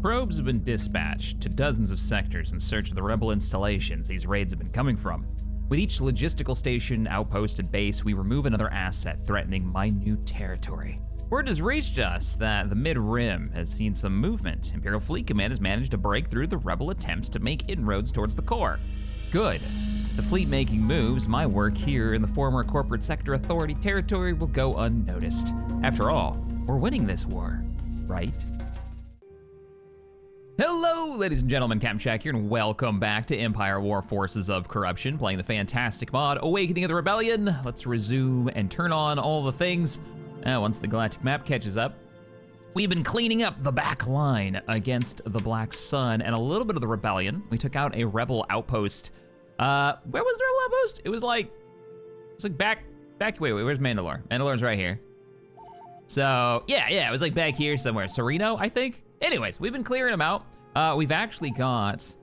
Probes have been dispatched to dozens of sectors in search of the rebel installations these raids have been coming from. With each logistical station, outpost, and base, we remove another asset threatening minute territory. Word has reached us that the mid-rim has seen some movement. Imperial Fleet Command has managed to break through the rebel attempts to make inroads towards the core. Good. The fleet making moves, my work here in the former corporate sector authority territory will go unnoticed. After all, we're winning this war, right? Hello, ladies and gentlemen, Captain Shack here, and welcome back to Empire War Forces of Corruption, playing the fantastic mod, Awakening of the Rebellion. Let's resume and turn on all the things. Once the galactic map catches up, we've been cleaning up the back line against the Black Sun and a little bit of the rebellion. We took out a rebel outpost. Where was the rebel outpost? It was like back, wait, where's Mandalore? Mandalore's right here. So, yeah, it was like back here somewhere. Sereno, I think? Anyways, we've been clearing them out. We've actually got,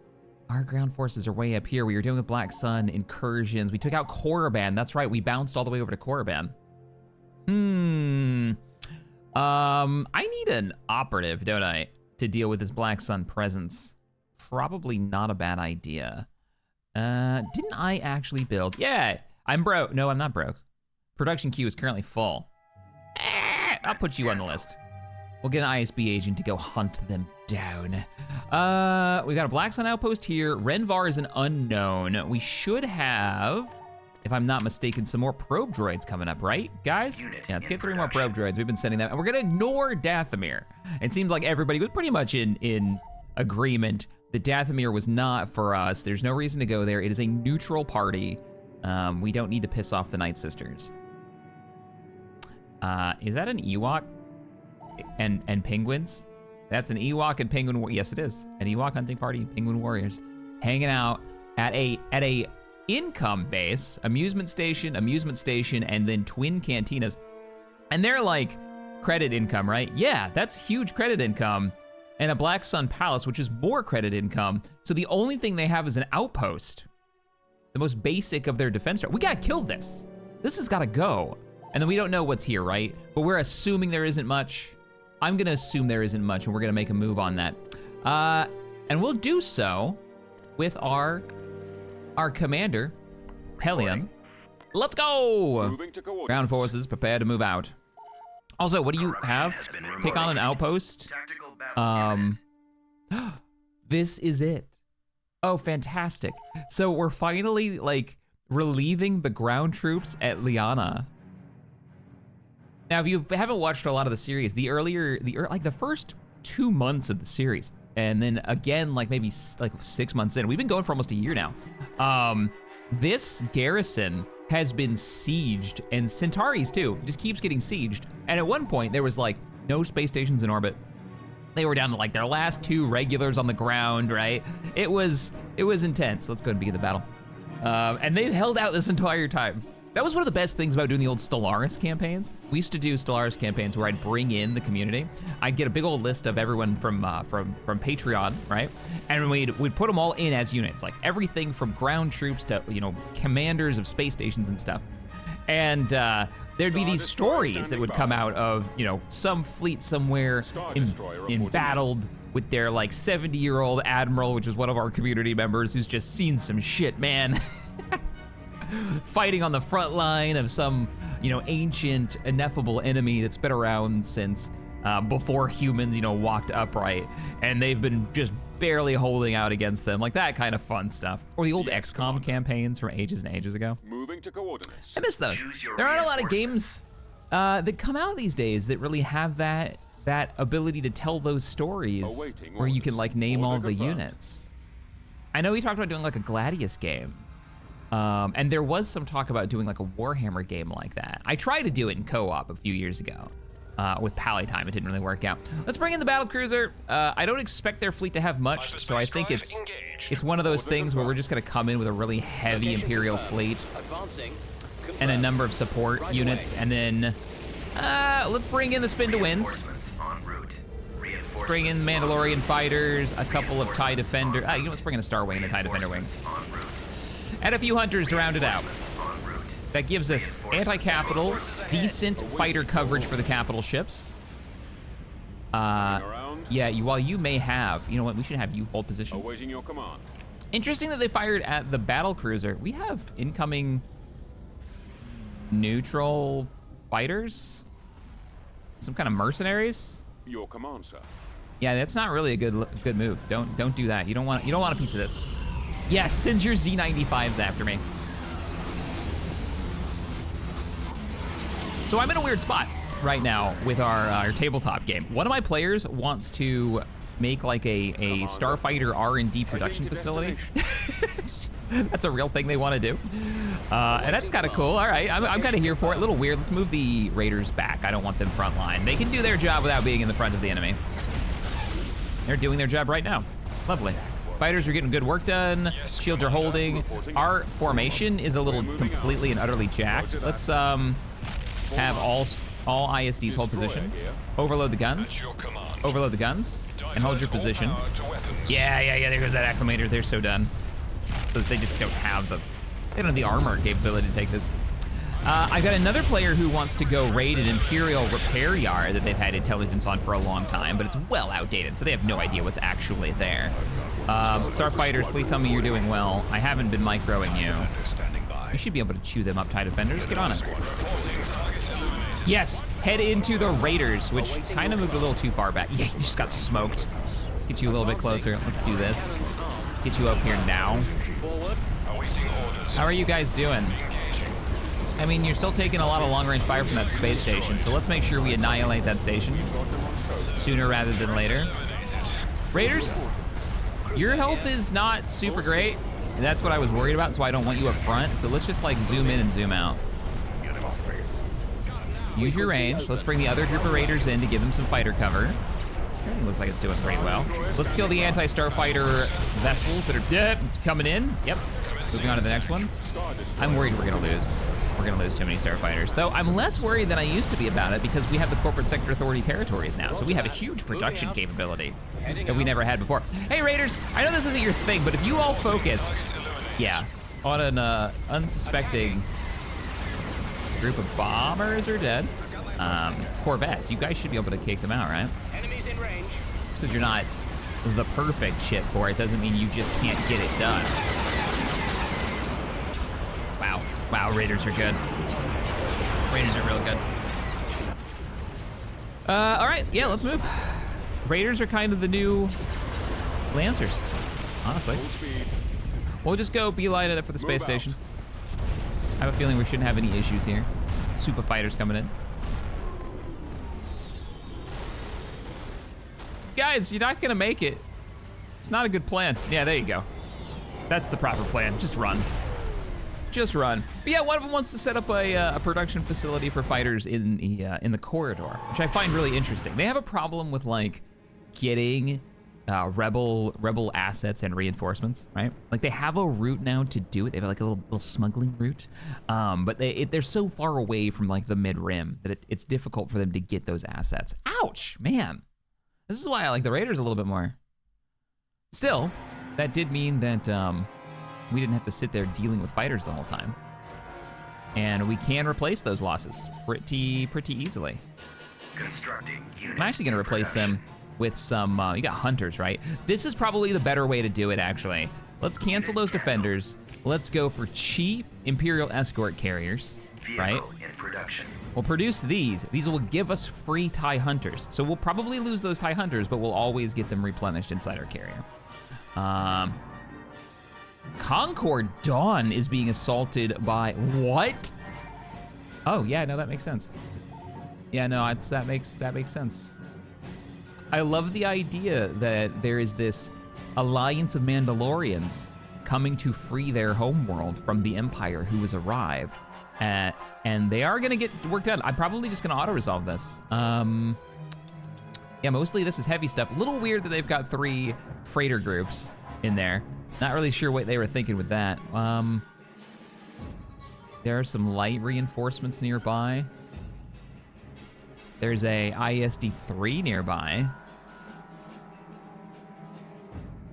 our ground forces are way up here. We were doing the Black Sun incursions. We took out Korriban. That's right, we bounced all the way over to Korriban. I need an operative, don't I, to deal with this Black Sun presence. Probably not a bad idea. Didn't I actually build? Yeah, I'm broke. No, I'm not broke. Production queue is currently full. I'll put you on the list. We'll get an ISB agent to go hunt them down. We got a Black Sun outpost here. Renvar is an unknown. We should have, if I'm not mistaken, some more probe droids coming up, right, guys? Yeah, let's get 3 more probe droids. We've been sending them, and we're gonna ignore Dathomir. It seems like everybody was pretty much in agreement that Dathomir was not for us. There's no reason to go there. It is a neutral party. We don't need to piss off the Night Sisters. Is that an Ewok and penguins? That's an Ewok and penguin. Yes, it is an Ewok hunting party and penguin warriors hanging out at a income base, amusement station, and then twin cantinas. And they're like credit income, right? Yeah, that's huge credit income. And a Black Sun Palace, which is more credit income. So the only thing they have is an outpost. The most basic of their defense. We gotta kill this. This has gotta go. And then we don't know what's here, right? But we're assuming there isn't much. I'm gonna assume there isn't much, and we're gonna make a move on that. And we'll do so with our commander, Helion. Let's go! Ground forces, prepare to move out. Also, what do you have? Take on an outpost? This is it. Oh, fantastic. So we're finally, like, relieving the ground troops at Lianna. Now, if you haven't watched a lot of the series, like the first 2 months of the series, and then again, like maybe like 6 months in, we've been going for almost a year now. This garrison has been sieged, and Centauri's too, just keeps getting sieged. And at one point, there was like no space stations in orbit. They were down to like their last 2 regulars on the ground, right? It was intense. Let's go ahead and begin the battle. And they've held out this entire time. That was one of the best things about doing the old Stellaris campaigns. We used to do Stellaris campaigns where I'd bring in the community. I'd get a big old list of everyone from Patreon, right? And we'd put them all in as units, like everything from ground troops to, you know, commanders of space stations and stuff. And there'd be these stories that would come out of, you know, some fleet somewhere embattled with their like 70-year-old admiral, which is one of our community members who's just seen some shit, man. Fighting on the front line of some, you know, ancient, ineffable enemy that's been around since before humans, you know, walked upright, and they've been just barely holding out against them, like that kind of fun stuff. Or the old XCOM campaigns from ages and ages ago. Moving to coordinates. I miss those. There aren't a lot of games that come out these days that really have that ability to tell those stories where you can like name all the units. I know we talked about doing like a Gladius game. And there was some talk about doing like a Warhammer game like that. I tried to do it in co-op a few years ago with Pally Time. It didn't really work out. Let's bring in the battlecruiser. I don't expect their fleet to have much, so I think it's one of those things where we're just gonna come in with a really heavy Imperial fleet and a number of support units, and then let's bring in the Spin to Winds. Let's bring in Mandalorian fighters, a couple of TIE Defender. You know, let's bring in a Star Wing and a TIE Defender wing. And a few hunters to round it out. That gives us anti-capital, decent fighter coverage for the capital ships. Yeah, while you may have, you know what, we should have you hold position. Awaiting your command. Interesting that they fired at the battle cruiser. We have incoming neutral fighters? Some kind of mercenaries? Your command, sir. Yeah, that's not really a good move. Don't do that. You don't want a piece of this. Yes, send your Z95s after me. So I'm in a weird spot right now with our tabletop game. One of my players wants to make like a Starfighter R&D production facility. That's a real thing they want to do. And that's kind of cool. All right, I'm kind of here for it. A little weird. Let's move the Raiders back. I don't want them frontline. They can do their job without being in the front of the enemy. They're doing their job right now. Lovely. Fighters are getting good work done. Shields are holding. Our formation is a little completely and utterly jacked. Let's have all ISDs hold position. Overload the guns. Overload the guns. And hold your position. Yeah, there goes that acclimator. They're so done. Because they just don't have the armor capability to take this. I've got another player who wants to go raid an Imperial repair yard that they've had intelligence on for a long time, but it's well outdated, so they have no idea what's actually there. Starfighters, please tell me you're doing well. I haven't been microing you. You should be able to chew them up, TIE defenders. Get on it. Yes, head into the Raiders, which kind of moved a little too far back. Yeah, you just got smoked. Let's get you a little bit closer. Let's do this. Get you up here now. How are you guys doing? I mean, you're still taking a lot of long-range fire from that space station, so let's make sure we annihilate that station sooner rather than later. Raiders, your health is not super great, and that's what I was worried about, so I don't want you up front, so let's just like zoom in and zoom out. Use your range. Let's bring the other group of Raiders in to give them some fighter cover. Everything looks like it's doing pretty well. Let's kill the anti-Starfighter vessels that are coming in. Yep. Moving on to the next one. I'm worried we're gonna lose. We're gonna lose too many Starfighters. Though I'm less worried than I used to be about it because we have the Corporate Sector Authority territories now, so we have a huge production capability that we never had before. Hey Raiders, I know this isn't your thing, but if you all focused, yeah, on an unsuspecting group of bombers are dead. Corvettes, you guys should be able to kick them out, right? Enemies in range. Just because you're not the perfect ship for it doesn't mean you just can't get it done. Wow, Raiders are good. Raiders are real good. All right, yeah, let's move. Raiders are kind of the new Lancers, honestly. We'll just go beeline it for the space station. I have a feeling we shouldn't have any issues here. Super fighters coming in. Guys, you're not gonna make it. It's not a good plan. Yeah, there you go. That's the proper plan. Just run. Just run. But yeah, one of them wants to set up a production facility for fighters in the corridor, which I find really interesting. They have a problem with like getting rebel assets and reinforcements, right? Like they have a route now to do it. They have like a little smuggling route, but they're so far away from like the mid rim that it's difficult for them to get those assets. Ouch, man. This is why I like the Raiders a little bit more. Still, that did mean that we didn't have to sit there dealing with fighters the whole time. And we can replace those losses pretty easily. I'm actually gonna replace them with some, you got hunters, right? This is probably the better way to do it, actually. Let's cancel those defenders. Let's go for cheap Imperial escort carriers, right? We'll produce these. These will give us free TIE hunters. So we'll probably lose those TIE hunters, but we'll always get them replenished inside our carrier. Concord Dawn is being assaulted by, what? Oh yeah, no, that makes sense. Yeah, no, that makes sense. I love the idea that there is this alliance of Mandalorians coming to free their homeworld from the Empire who has arrived. And they are gonna get work done. I'm probably just gonna auto-resolve this. Yeah, mostly this is heavy stuff. A little weird that they've got 3 freighter groups in there. Not really sure what they were thinking with that. There are some light reinforcements nearby. There's a ISD-3 nearby.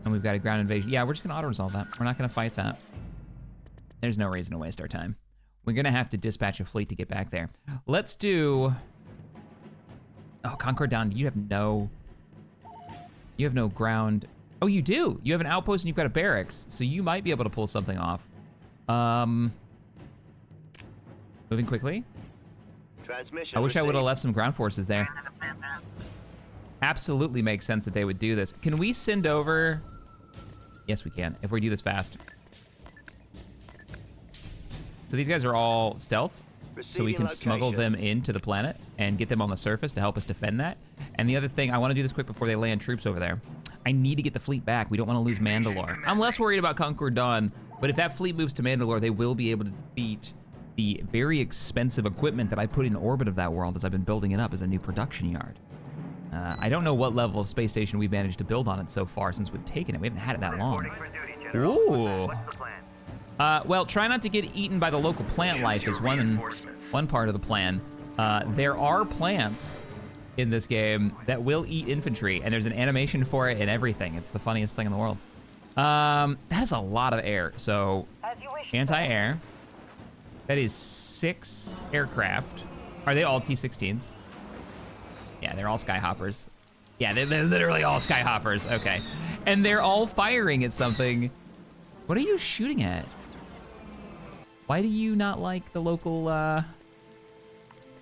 And we've got a ground invasion. Yeah, we're just gonna auto-resolve that. We're not gonna fight that. There's no reason to waste our time. We're gonna have to dispatch a fleet to get back there. Let's do... Oh, Concord Dawn, you have no You have no ground. Oh, you do. You have an outpost and you've got a barracks, so you might be able to pull something off. Moving quickly. Transmission I wish I would have received. left some ground forces there. Absolutely makes sense that they would do this. Can we send over? Yes, we can, if we do this fast. So these guys are all stealth, so we Receiving can smuggle location. them into the planet and get them on the surface to help us defend that. And the other thing, I want to do this quick before they land troops over there. I need to get the fleet back. We don't want to lose Mandalore. I'm less worried about Concord Dawn, but if that fleet moves to Mandalore, they will be able to defeat the very expensive equipment that I put in orbit of that world as I've been building it up as a new production yard. I don't know what level of space station we've managed to build on it so far since we've taken it. We haven't had it that long. Ooh. Well, try not to get eaten by the local plant life is one part of the plan. There are plants in this game that will eat infantry, and there's an animation for it and everything. It's the funniest thing in the world. That is a lot of air. So, anti-air. That is 6 aircraft. Are they all T-16s? Yeah, they're all Skyhoppers. Yeah, they're literally all Skyhoppers. Okay. And they're all firing at something. What are you shooting at? Why do you not like the local,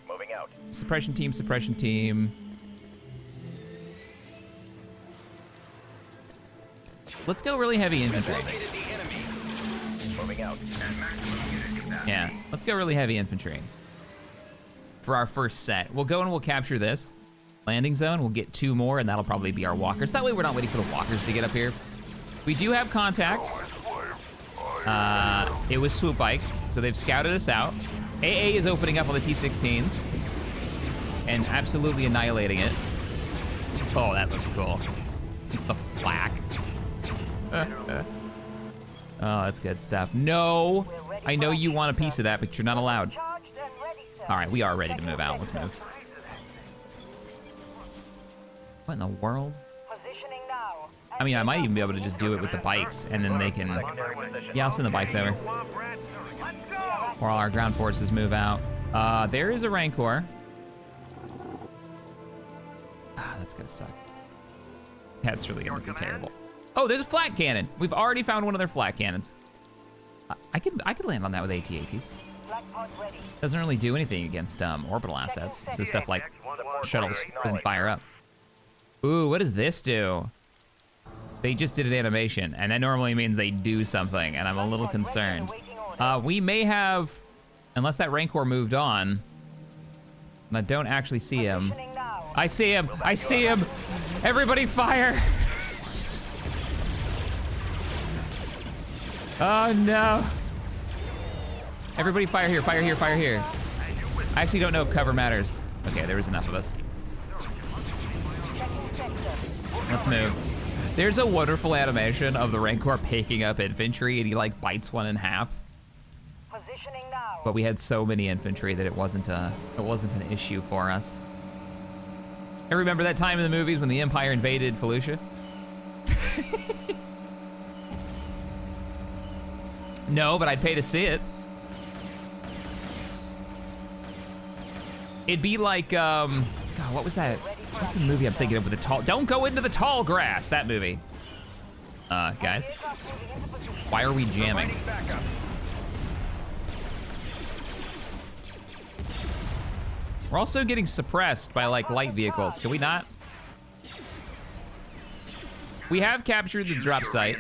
Moving out. suppression team, suppression team? Let's go really heavy infantry. Moving out. Yeah, let's go really heavy infantry. For our first set. We'll go and we'll capture this. Landing zone, we'll get 2 more, and that'll probably be our walkers. That way we're not waiting for the walkers to get up here. We do have contacts. It was swoop bikes, so they've scouted us out. AA is opening up on the T-16s and absolutely annihilating it. Oh, that looks cool. The flak. Oh, that's good stuff. No, I know you want a piece of that, but you're not allowed. All right, we are ready to move out. Let's move. What in the world? I mean, I might even be able to just do it with the bikes, and then they can... Yeah, I'll send the bikes over. While our ground forces move out. There is a Rancor. Ah, that's gonna suck. That's really gonna be terrible. Oh, there's a flat cannon. We've already found one of their flat cannons. I could land on that with AT-ATs. Doesn't really do anything against orbital assets, so stuff like shuttles doesn't fire up. Ooh, what does this do? They just did an animation, and that normally means they do something, and I'm a little concerned. We may have, unless that Rancor moved on, and I don't actually see him. I see him! I see him! Everybody fire! Oh no! Everybody fire here, fire here, fire here. I actually don't know if cover matters. Okay, there was enough of us. Let's move. There's a wonderful animation of the Rancor picking up infantry, and he like bites one in half. But we had so many infantry that it wasn't an issue for us. I remember that time in the movies when the Empire invaded Felucia. No, but I'd pay to see it. It'd be like, God, what was that? What's the movie I'm thinking of with the tall? Don't go into the tall grass, that movie. Guys, why are we jamming? We're also getting suppressed by like light vehicles. Can we not? We have captured the drop site.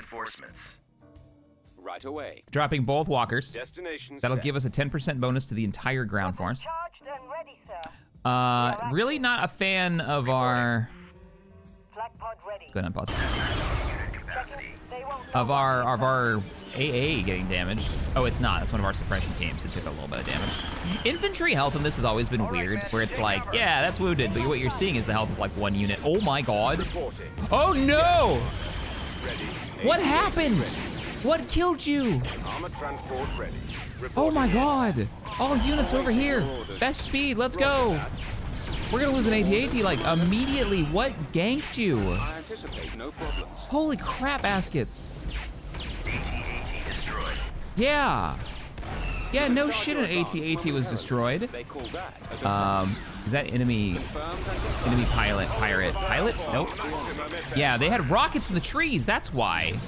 Right away. Dropping both walkers. Destination That'll set. give us a 10% bonus to the entire ground force. Really not a fan of our... Let's go ahead and pause. Of our AA getting damaged. Oh, it's not. It's one of our suppression teams that took a little bit of damage. Infantry health in this has always been weird, where it's like, yeah, that's wounded, but what you're seeing is the health of like one unit. Oh my god. Oh no! What happened? What killed you? Armored transport ready. Oh my god. All units over here. Best speed, let's go. We're gonna lose an AT-AT like immediately. What ganked you? I anticipate no problems. Holy crap, Askets. AT-AT destroyed. Yeah. Yeah, no shit, an AT-AT was destroyed. They call that a Is that enemy pirate? Pilot? Nope. Yeah, they had rockets in the trees, that's why.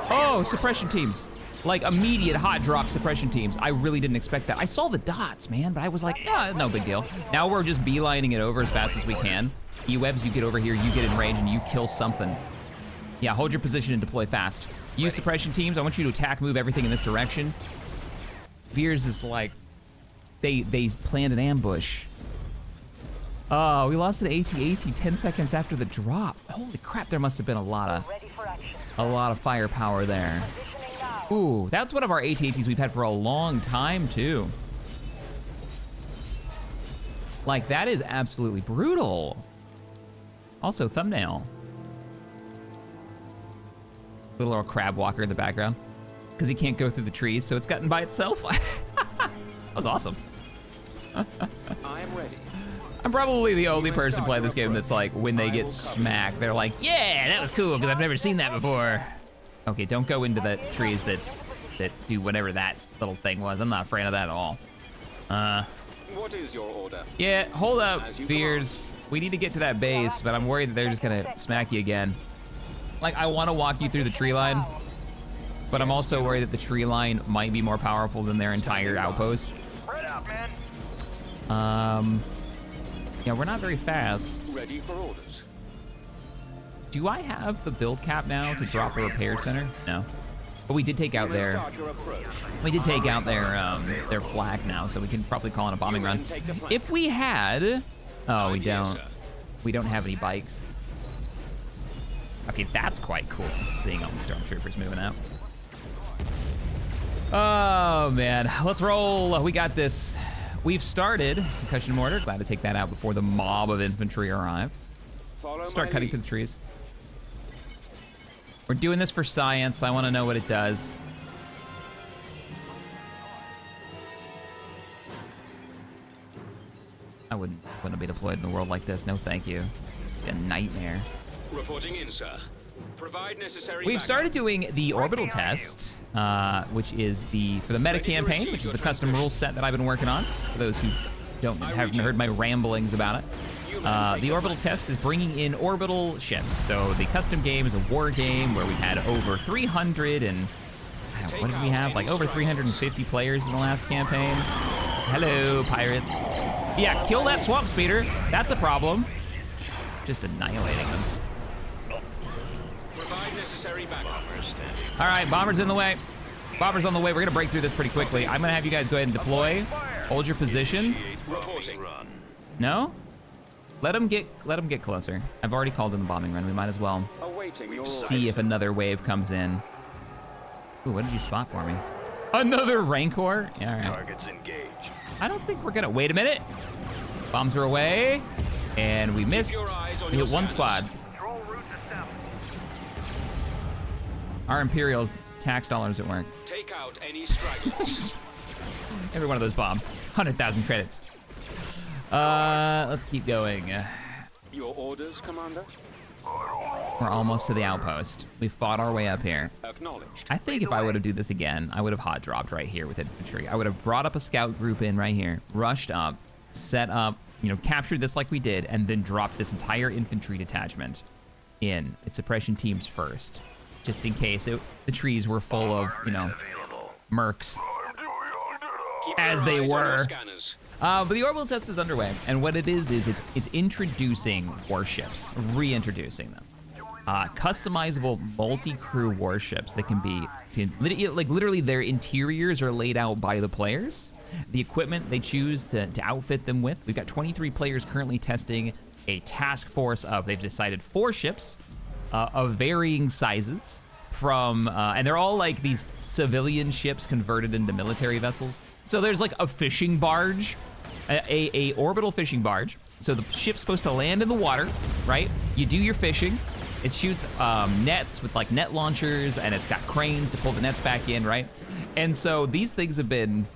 Oh, suppression teams. Like immediate hot drop suppression teams. I really didn't expect that. I saw the dots, man, but I was like, yeah, no big deal. Now we're just beelining it over as fast as we can. E-webs, you get over here, you get in range, and you kill something. Yeah, hold your position and deploy fast. Use suppression teams. I want you to attack, move everything in this direction. Veers is like, they planned an ambush. Oh, we lost an AT-AT 10 seconds after the drop. Holy crap, there must have been a lot of firepower there. Ooh, that's one of our AT-ATs we've had for a long time too. Like, that is absolutely brutal. Also, thumbnail. Little crab walker in the background. Because he can't go through the trees, so it's gotten by itself. That was awesome. I am ready. I'm probably the only person playing this game that's like, when they get smacked, they're like, yeah, that was cool, because I've never seen that before. Okay, don't go into the trees that do whatever that little thing was. I'm not a fan of that at all. What is your order? Yeah, hold up, Veers. We need to get to that base, but I'm worried that they're just gonna smack you again. Like, I want to walk you through the tree line, but I'm also worried that the tree line might be more powerful than their entire outpost. Yeah, we're not very fast. Ready for orders. Do I have the build cap now to drop a repair center? No. But we did take out their their flag now, so we can probably call in a bombing run. If we had, oh, we don't. We don't have any bikes. Okay, that's quite cool, seeing all the stormtroopers moving out. Oh man, let's roll. We got this. We've started concussion mortar. Glad to take that out before the mob of infantry arrive. Start cutting through the trees. We're doing this for science. I want to know what it does. I wouldn't want to be deployed in a world like this. No, thank you. A nightmare. Reporting in, sir. Provide necessary. We've started doing the Orbital test, which is for the meta campaign, which is the custom rules set that I've been working on. For those who haven't heard my ramblings about it, the Orbital test is bringing in orbital ships. So the custom game is a war game where we had over 300 and what did we have? Like over 350 players in the last campaign. Hello, pirates. Yeah, kill that swamp speeder. That's a problem. Just annihilating them. All right, bomber's in the way. Bomber's on the way. We're gonna break through this pretty quickly. I'm gonna have you guys go ahead and deploy. Hold your position. No? Let him get closer. I've already called in the bombing run. We might as well see if another wave comes in. Ooh, what did you spot for me? Another Rancor? Yeah, all right. Targets engaged. I don't think we're gonna, wait a minute. Bombs are away, and we missed. We hit one squad. Our Imperial tax dollars at work. Take out any stragglers. Every one of those bombs. 100,000 credits. Let's keep going. Your orders, Commander? We're almost to the outpost. We fought our way up here. Acknowledged. I think if I would have do this again, I would have hot dropped right here with infantry. I would have brought up a scout group in right here, rushed up, set up, captured this like we did, and then dropped this entire infantry detachment in. It's suppression teams first, just in case the trees were full of, mercs, as they were. But the orbital test is underway, and what it is it's introducing warships, reintroducing them. Customizable multi-crew warships that can be, literally their interiors are laid out by the players. The equipment they choose to outfit them with. We've got 23 players currently testing a task force of, they've decided 4 ships of varying sizes from, and they're all like these civilian ships converted into military vessels. So there's like a fishing barge, a orbital fishing barge. So the ship's supposed to land in the water, right? You do your fishing. It shoots nets with like net launchers, and it's got cranes to pull the nets back in, right? And so these things have been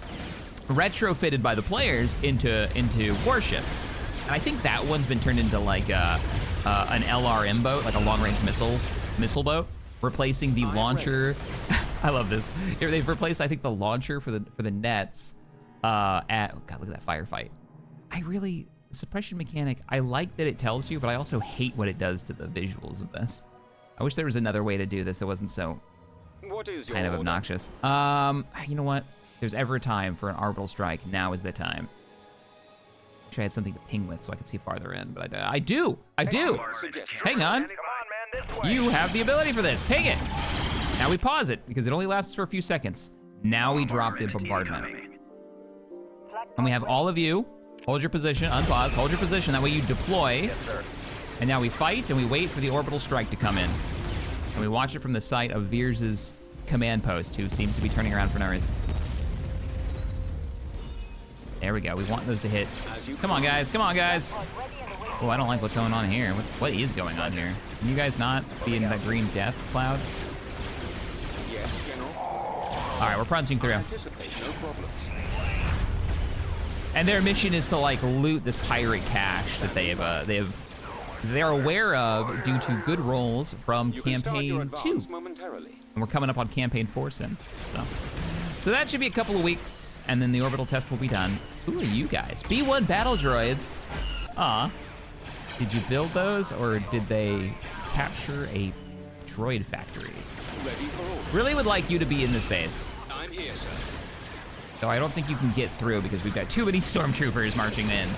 retrofitted by the players into warships. And I think that one's been turned into like an LRM boat, like a long-range missile boat, replacing the launcher. I love this. Here, they've replaced, I think, the launcher for the nets. Oh God, look at that firefight. Suppression mechanic, I like that it tells you, but I also hate what it does to the visuals of this. I wish there was another way to do this that wasn't so What is your kind of order? obnoxious. You know what? If there's ever a time for an orbital strike, now is the time. Wish I had something to ping with so I could see farther in, but I do. Excellent suggestion. Hang on. Come on, man, this way. You have the ability for this. Ping it. Now we pause it because it only lasts for a few seconds. Now we drop the bombardment. And we have all of you. Hold your position, unpause, hold your position. That way you deploy. Yes, sir. And now we fight and we wait for the orbital strike to come in. And we watch it from the site of Veers' command post, who seems to be turning around for no reason. There we go. We want those to hit. Come on, guys. Come on, guys. Oh, I don't like what's going on here. What is going on here? Can you guys not be in the green death cloud? Yes, General. All right, we're punching through. Anticipate no problems. And their mission is to like loot this pirate cache that they're aware of due to good rolls from You can start your campaign 2. advance momentarily. And we're coming up on campaign 4 soon. So that should be a couple of weeks, and then the orbital test will be done. Who are you guys? B1 battle droids. Aw. Did you build those, or did they capture a droid factory? Ready for order. Really would like you to be in this base. I'm here, sir. So I don't think you can get through because we've got too many stormtroopers marching in.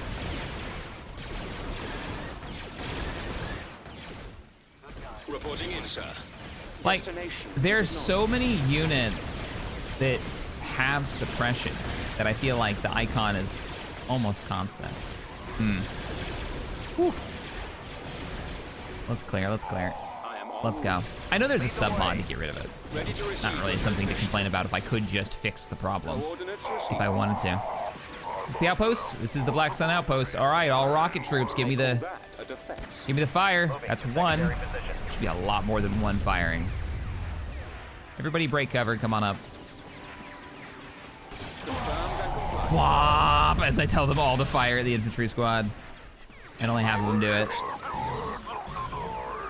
Reporting in, sir. Like, Destination there's is so many units that have suppression that I feel like the icon is almost constant. Whew. Let's clear, let's clear. I am on Let's go. I know there's a sub mod to get rid of it. Ready to receive. Not really something to complain about if I could just fix the problem, Coordinates if received. I wanted to. Is this the outpost? This is the Black Sun outpost. All right, all rocket troops, give me the That a defense. give me the fire. That's one. Secondary position. Should be a lot more than one firing. Everybody break cover, come on up. Confirmed and compliant. Whop, as I tell them all to fire at the infantry squad. And only half of them do it.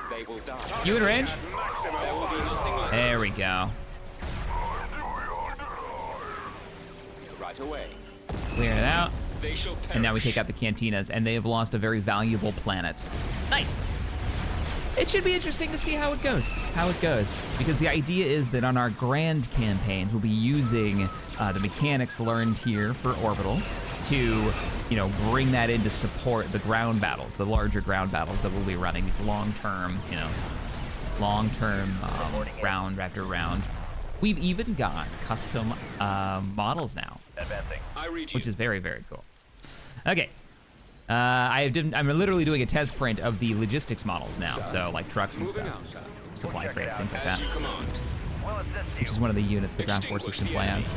They will die. You in range? There will be nothing left. There we go. Right away. Clear it out. They shall perish. And now we take out the cantinas, and they have lost a very valuable planet. Nice. It should be interesting to see how it goes. Because the idea is that on our grand campaigns, we'll be using the mechanics learned here for orbitals to, bring that in to support the ground battles, the larger ground battles that we'll be running, these long-term, round after round. We've even got custom models now, Advancing. I read you. which is very, very cool. Okay. I'm literally doing a test print of the logistics models now, so like trucks and Moving stuff, out, sir. supply crates, things like that, As you command. We'll assist which you. is one of the units the ground forces can play as.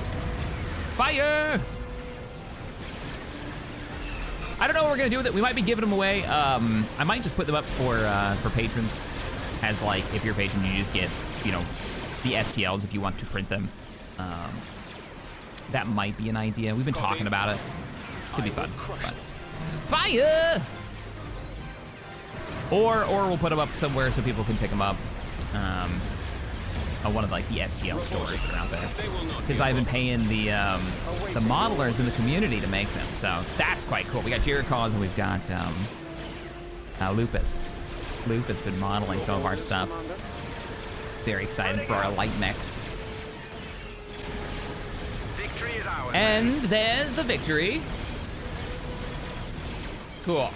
Fire! I don't know what we're gonna do with it. We might be giving them away. I might just put them up for patrons, as like if you're a patron, you just get the STLs if you want to print them. That might be an idea. We've been talking about it. Could be fun. Fire! Or we'll put them up somewhere so people can pick them up. On one of like the STL stores that are out there. They will not Because be I've been paying the modelers in the community to make them, so that's quite cool. We got Jericho's and we've got Lupus. Lupus been modeling some of our stuff. Very excited for our light mechs. Victory is ours. And there's the victory. Cool.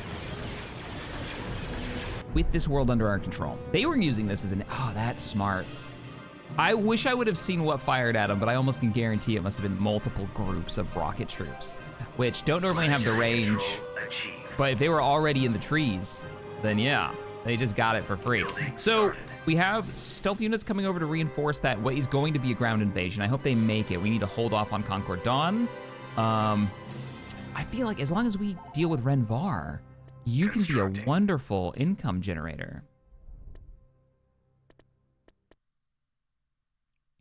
With this world under our control. They were using this as that's smart. I wish I would have seen what fired at them, but I almost can guarantee it must have been multiple groups of rocket troops, which don't normally have the range. Achieved. But if they were already in the trees, then yeah, they just got it for free. So we have stealth units coming over to reinforce that what is going to be a ground invasion. I hope they make it. We need to hold off on Concord Dawn. I feel like as long as we deal with Renvar, you can be a wonderful income generator.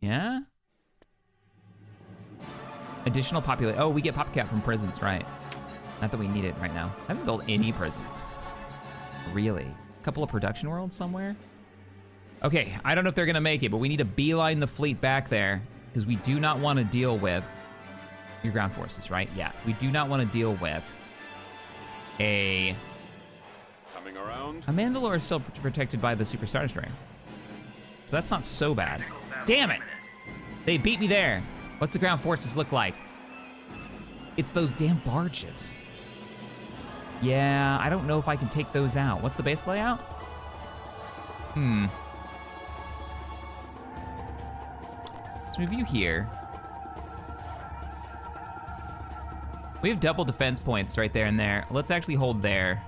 Yeah? Additional population. Oh, we get PopCap from prisons, right? Not that we need it right now. I haven't built any prisons. Really? A couple of production worlds somewhere? Okay, I don't know if they're gonna make it, but we need to beeline the fleet back there because we do not want to deal with your ground forces, right? Yeah, we do not want to deal with a Mandalore is still protected by the Super Star Destroyer. So that's not so bad. Damn it! They beat me there. What's the ground forces look like? It's those damn barges. Yeah, I don't know if I can take those out. What's the base layout? Let's move you here. We have double defense points right there and there. Let's actually hold there.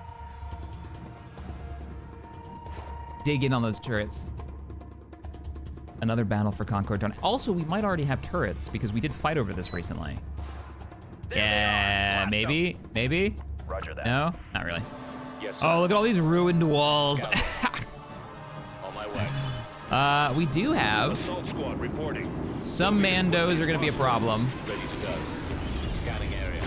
Dig in on those turrets. Another battle for Concord Dawn. Also, we might already have turrets because we did fight over this recently. Yeah, maybe? Roger that. No? Not really. Yes, sir. Oh, look at all these ruined walls. On my way. We do have Assault squad reporting. some Mandos are gonna be a problem. Ready to go. Scanning area.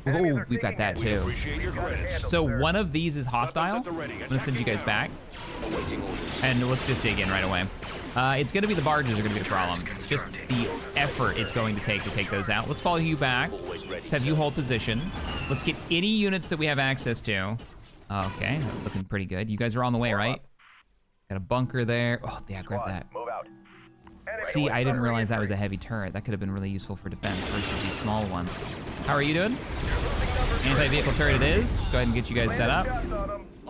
Oh, we've got that too. Appreciate your credits. So one of these is hostile. I'm gonna send you guys back. Awaiting orders. And let's just dig in right away. It's gonna be the barges are gonna be the problem. Just the effort it's going to take those out. Let's follow you back. Always ready. Let's have you hold position. Let's get any units that we have access to. Okay, looking pretty good. You guys are on the way, right? Got a bunker there. Oh, yeah, grab that. Move out. See, I didn't realize that was a heavy turret. That could have been really useful for defense versus these small ones. How are you doing? Anti-vehicle turret it is. Let's go ahead and get you guys set up.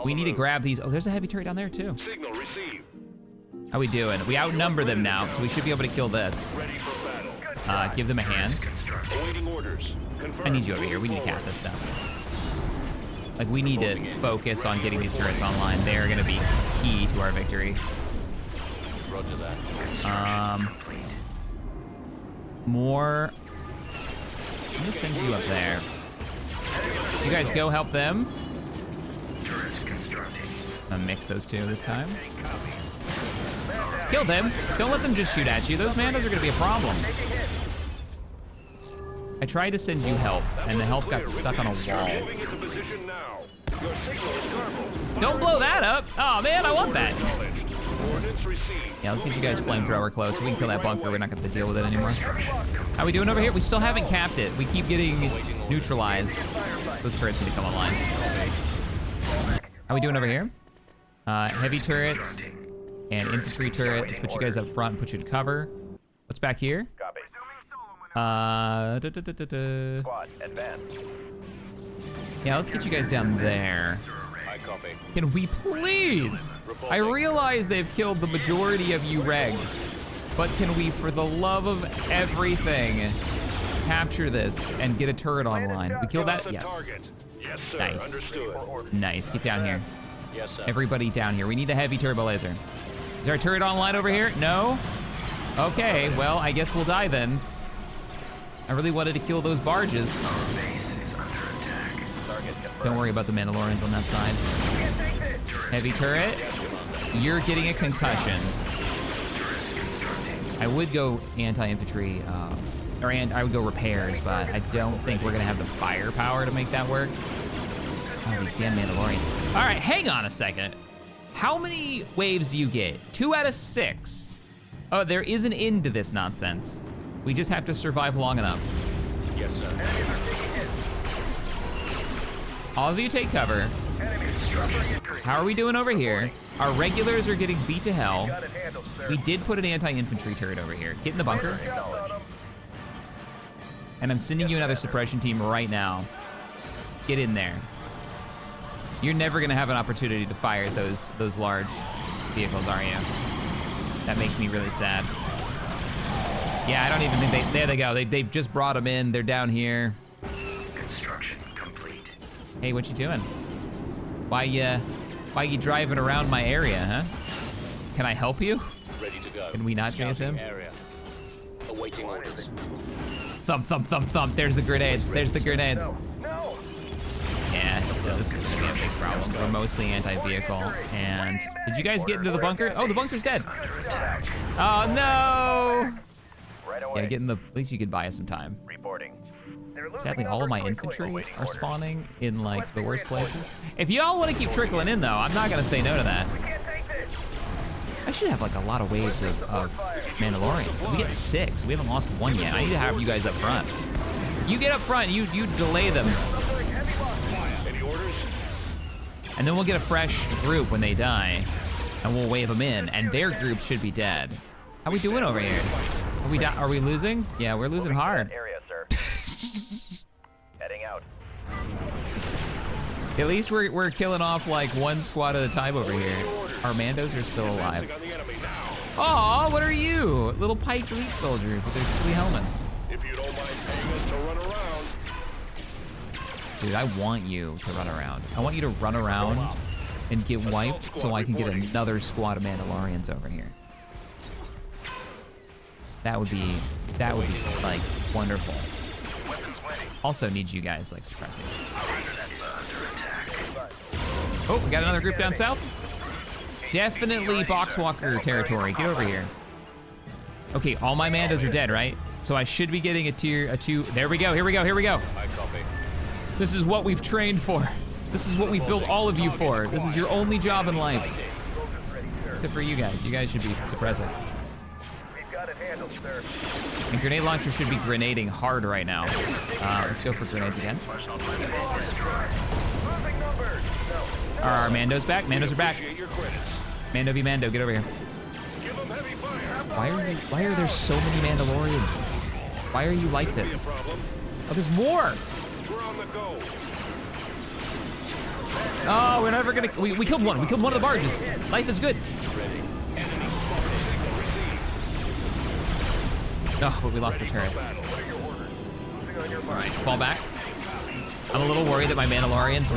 We need to grab these. Oh, there's a heavy turret down there too. Signal received. How we doing? We outnumber them now, so we should be able to kill this. Ready for battle. Give them a hand. Awaiting orders. Confirmed. I need you over here. We need to cap this stuff. Like, we need to focus on getting these turrets online. They're gonna be key to our victory. Roger that. More. I'm gonna send you up there. You guys go help them. I'm gonna mix those two this time. Kill them. Don't let them just shoot at you. Those Mandos are gonna be a problem. I tried to send you help, and the help got stuck on a wall. Moving into position now. Your signal is garbled. Don't blow that up. Oh man, I want that. Acknowledged. Coordinates received. Yeah, let's get you guys flamethrower close. We can kill that bunker. We're not gonna have to deal with it anymore. How we doing over here? We still haven't capped it. We keep getting neutralized. Those turrets need to come online. How we doing over here? Heavy turrets and infantry turret. Let's put you guys up front and put you in cover. What's back here? Copy. Squad, advance. Yeah, let's get you guys down there. I copy. Can we please? I realize they've killed the majority of you regs, but can we, for the love of everything, capture this and get a turret online? We killed that? Yes. Target. Yes, sir. Nice. Understood. Nice. Get down here. Yes, sir. Everybody down here. We need a heavy turbo laser. Is our turret online over here? No? Okay, well, I guess we'll die then. I really wanted to kill those barges. Don't worry about the Mandalorians on that side. Heavy turret. You're getting a concussion. I would go anti-infantry, I would go repairs, but I don't think we're gonna have the firepower to make that work. Oh, these damn Mandalorians. All right, hang on a second. How many waves do you get? 2 out of 6. Oh, there is an end to this nonsense. We just have to survive long enough. Yes, sir. All of you take cover. How are we doing over here? Our regulars are getting beat to hell. We did put an anti-infantry turret over here. Get in the bunker. And I'm sending you another suppression team right now. Get in there. You're never gonna have an opportunity to fire at those large vehicles, are you? That makes me really sad. Yeah, I don't even think there they go. They've just brought them in. They're down here. Construction complete. Hey, what you doing? Why you driving around my area, huh? Can I help you? Ready to go. Can we not chase him? Area. Awaiting orders. Thump, thump, thump, thump. There's the grenades. There's the grenades. No. Yeah, so this is gonna be a big problem. We're mostly anti-vehicle. And did you guys get into the bunker? Oh, the bunker's dead. Oh no! Right away. Yeah, get in the. At least you could buy us some time. Reporting. Sadly, all of my infantry are spawning in like the worst places. If y'all want to keep trickling in, though, I'm not gonna say no to that. I should have like a lot of waves of Mandalorians. We get 6. We haven't lost 1 yet. I need to have you guys up front. You get up front. You delay them. Any orders? And then we'll get a fresh group when they die, and we'll wave them in, and their group should be dead. How we doing over here? Are we losing? Yeah, we're losing hard. Area, sir. Heading out. At least we're killing off like 1 squad at a time over here. Our Mandos are still alive. On the enemy now. Aw, what are you? Little Pike elite soldiers with their silly helmets. If you don't mind paying us to run around. Dude, I want you to run around. I want you to run around and get wiped so I can get another squad of Mandalorians over here. That would be like wonderful. Also need you guys like suppressing. Oh, we got another group down south. Definitely Boxwalker territory. Get over here. Okay, all my Mandos are dead, right? So I should be getting a tier 2. There we go, here we go, here we go. This is what we've trained for. This is what we built all of you for. This is your only job in life. Except for you guys. You guys should be suppressing. And grenade launcher should be grenading hard right now. Let's go for grenades again. Are our Mandos back? Mandos are back. Mando v Mando, get over here. Why are there so many Mandalorians? Why are you like this? Oh, there's more! Oh, we're never gonna, we killed one. We killed one of the barges. Life is good. Oh, but we lost the turret. All right, fall back. I'm a little worried that my Mandalorians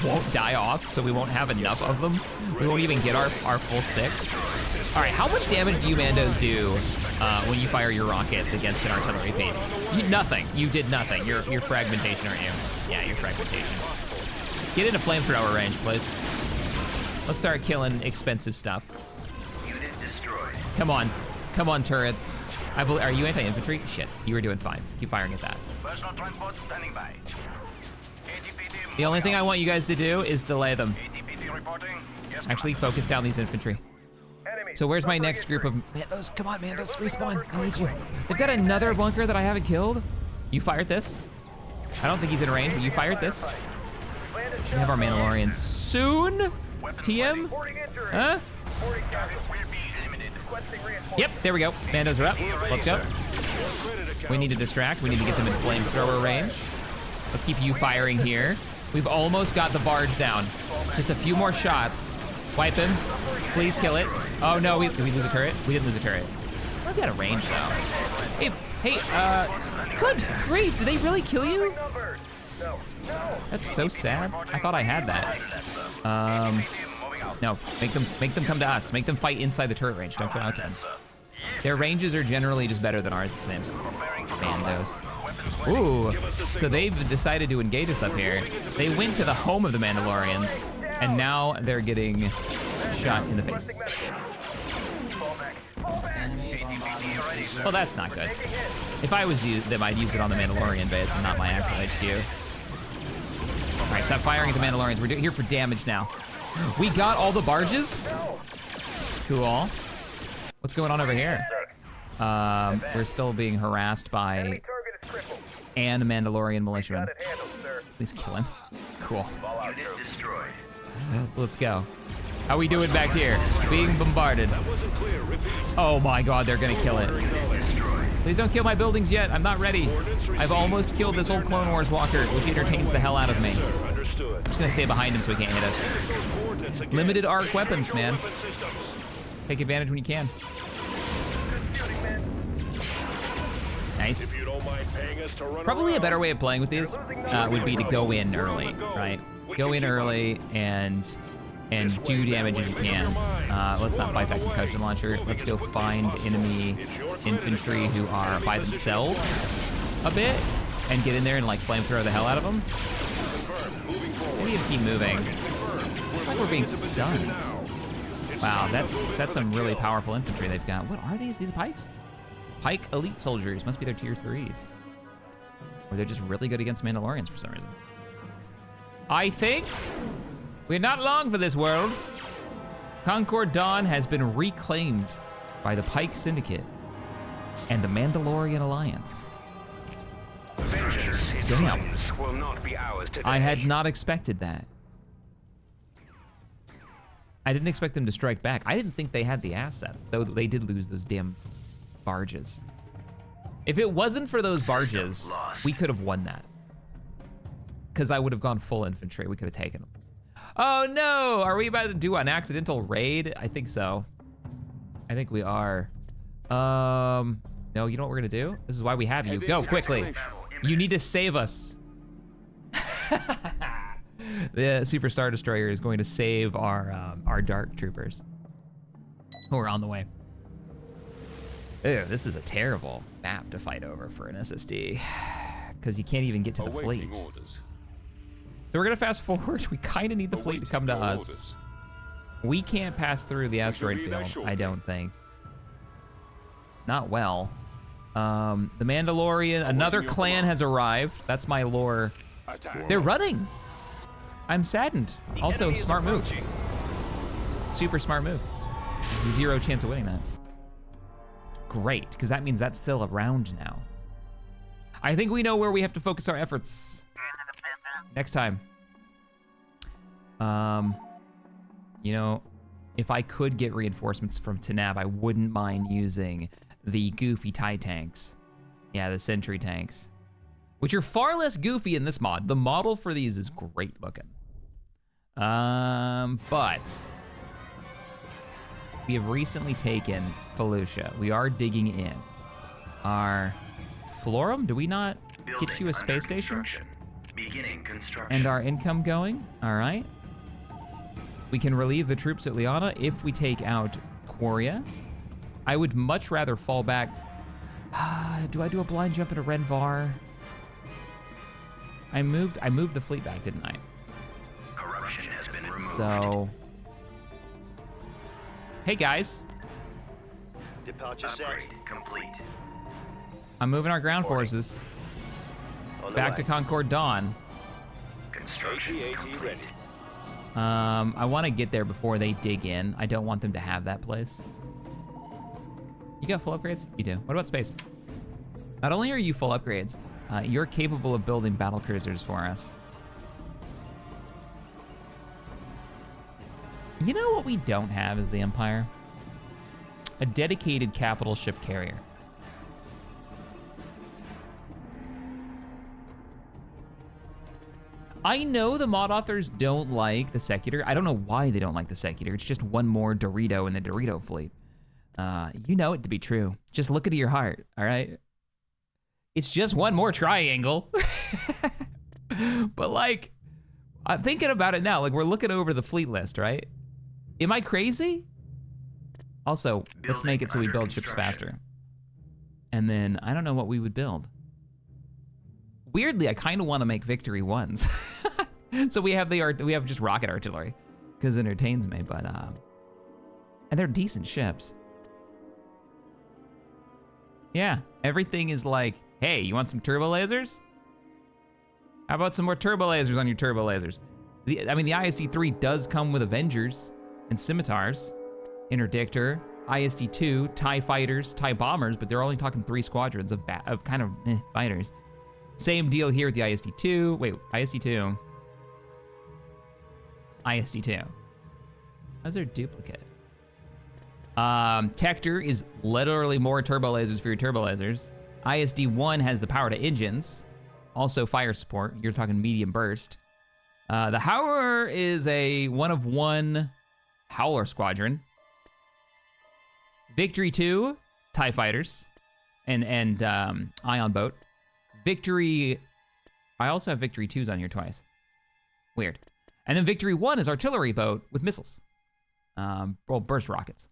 won't die off, so we won't have enough of them. We won't even get our full 6. All right, how much damage do you Mandos do when you fire your rockets against an artillery base? Nothing. You did nothing. You're fragmentation, aren't you? Yeah, you're fragmentation. Get into flamethrower range, please. Let's start killing expensive stuff. Unit destroyed. Come on, turrets. Are you anti-infantry? Shit, you were doing fine. Keep firing at that. Personal transport standing by. The only thing I want you guys to do is delay them. ATPT reporting. Yes, Actually, focus down these infantry. So where's my next group of Mandos? Come on, Mandos, respawn. I need you. They've got another bunker that I haven't killed. You fired this? I don't think he's in range, but you fired this. We have our Mandalorians soon. TM? Huh? Yep, there we go. Mandos are up. Let's go. We need to distract. We need to get them in flamethrower range. Let's keep you firing here. We've almost got the barge down. Just a few more shots. Wipe him. Please kill it. Oh no, did we lose a turret? We didn't lose a turret. We've got a range though. Hey, good grief, did they really kill you? That's so sad. I thought I had that. No, make them come to us. Make them fight inside the turret range. Don't go out to them. Their ranges are generally just better than ours, it seems. Mandos. Ooh, so they've decided to engage us up here. They went to the home of the Mandalorians, and now they're getting shot in the face. Well, that's not good. If I was them, I'd use it on the Mandalorian base and not my actual HQ. All right, stop firing at the Mandalorians. We're here for damage now. We got all the barges? Cool. What's going on over here? We're still being harassed by and Mandalorian militiamen. Please kill him. Cool. Let's go. How we doing back here? Being bombarded. Oh my god, they're gonna kill it. Please don't kill my buildings yet. I'm not ready. I've almost killed this old Clone Wars walker, which entertains the hell out of me. I'm just gonna stay behind him so he can't hit us. Limited arc weapons, man. Take advantage when you can. Nice. Probably a better way of playing with these would be to go in early, right? Go in early and do damage as you can. Let's not fight that concussion launcher. Let's go find enemy infantry who are by themselves a bit and get in there and like flamethrower the hell out of them. We need to keep moving. Looks like we're being stunned. Wow, that's some really powerful infantry they've got. What are these? These pikes? Pike elite soldiers. Must be their tier 3s. Or they're just really good against Mandalorians for some reason. I think we're not long for this world. Concord Dawn has been reclaimed by the Pike Syndicate and the Mandalorian Alliance. Vengeance Damn. will not be ours today. I had not expected that. I didn't expect them to strike back. I didn't think they had the assets, though they did lose those damn barges. If it wasn't for those barges, we could have won that. Because I would have gone full infantry. We could have taken them. Oh no, are we about to do an accidental raid? I think so. I think we are. No, you know what we're gonna do? This is why we have you. Go quickly. You need to save us. The Super Star Destroyer is going to save our Dark Troopers who are on the way. Ew, this is a terrible map to fight over for an SSD because you can't even get to the fleet. So we're gonna fast forward. We kind of need the fleet to come to us. We can't pass through the asteroid field, I don't think. Not well. The Mandalorian, another clan has arrived. That's my lore. They're running. I'm saddened. Also, smart move. Super smart move. Zero chance of winning that. Great, because that means that's still around now. I think we know where we have to focus our efforts next time. You know, if I could get reinforcements from Tanab, I wouldn't mind using the goofy TIE tanks. Yeah, the Sentry tanks, which are far less goofy in this mod. The model for these is great looking. But we have recently taken Felucia. We are digging in. Our Florum, do we not get you a space station? Beginning construction. And our income going, all right. We can relieve the troops at Lianna if we take out Quoria. I would much rather fall back. Do I do a blind jump into Renvar? I moved the fleet back, didn't I? Corruption has been removed. So, hey guys, Departure set. Upgrade complete. I'm moving our ground forces On the back to way. Concord Dawn. Construction AT complete. ready. I want to get there before they dig in. I don't want them to have that place. You got full upgrades? You do. What about space? Not only are you full upgrades, you're capable of building battle cruisers for us. You know what we don't have as the Empire? A dedicated capital ship carrier. I know the mod authors don't like the Secutor. I don't know why they don't like the Secutor. It's just one more Dorito in the Dorito fleet. You know it to be true. Just look into your heart, all right? It's just one more triangle. But like, I'm thinking about it now. Like, we're looking over the fleet list, right? Am I crazy? Also, let's make it so we build ships faster. And then, I don't know what we would build. Weirdly, I kind of want to make Victory 1s. So we have just rocket artillery, because it entertains me, but, and they're decent ships. Yeah, everything is like, hey, you want some turbo lasers? How about some more turbo lasers on your turbo lasers? I mean, the ISD-3 does come with Avengers and Scimitars, Interdictor, ISD-2, TIE fighters, TIE bombers, but they're only talking 3 squadrons of kind of fighters. Same deal here with the ISD-2. Wait, ISD-2. ISD-2. How's their duplicate? Tector is literally more turbo lasers for your turbo lasers. ISD-1 has the power to engines. Also fire support. You're talking medium burst. The Howler is a 1-of-1 Howler squadron. Victory 2, TIE fighters. And Ion boat. Victory, I also have Victory 2s on here twice. Weird. And then Victory 1 is artillery boat with missiles. Well, burst rockets.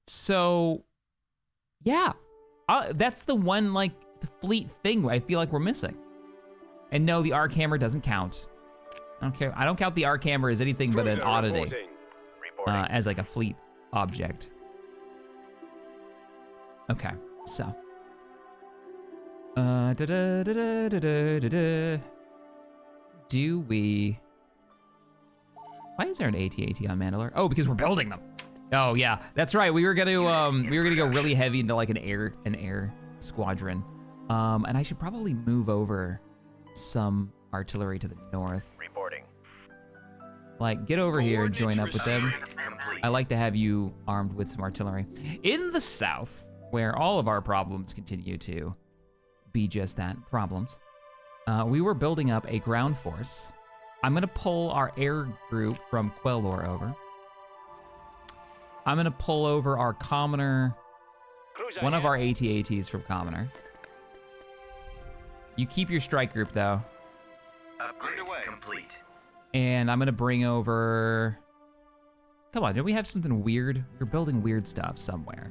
So, yeah. That's the one, like, the fleet thing I feel like we're missing. And no, the arc hammer doesn't count. I don't care. I don't count the arc hammer as anything but an oddity. As like a fleet object. Okay, so. Do we Why is there an AT-AT on Mandalore? Oh, because we're building them. Oh yeah, that's right. We were gonna go really heavy into like an air squadron. And I should probably move over some artillery to the north. Reporting. Like, get over here and join up with them. I like to have you armed with some artillery. In the south, where all of our problems continue to be just that, problems, we were building up a ground force. I'm gonna pull our air group from Quelor over. I'm gonna pull over our commoner, one of our AT-ATs from commoner. You keep your strike group though. Upgrade complete. And I'm gonna bring over, come on, don't we have something weird? We're building weird stuff somewhere.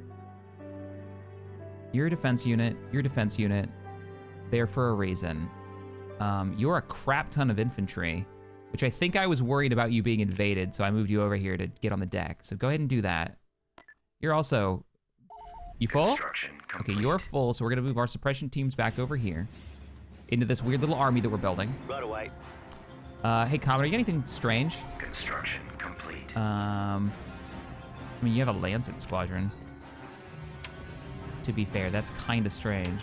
You're a defense unit, there for a reason. You're a crap ton of infantry, which I think I was worried about you being invaded, so I moved you over here to get on the deck. So go ahead and do that. You're also, you full? Okay, you're full, so we're gonna move our suppression teams back over here into this weird little army that we're building. Right away. Hey, Commoner, you got anything strange? Construction complete. I mean, you have a Lancet squadron. To be fair, that's kind of strange.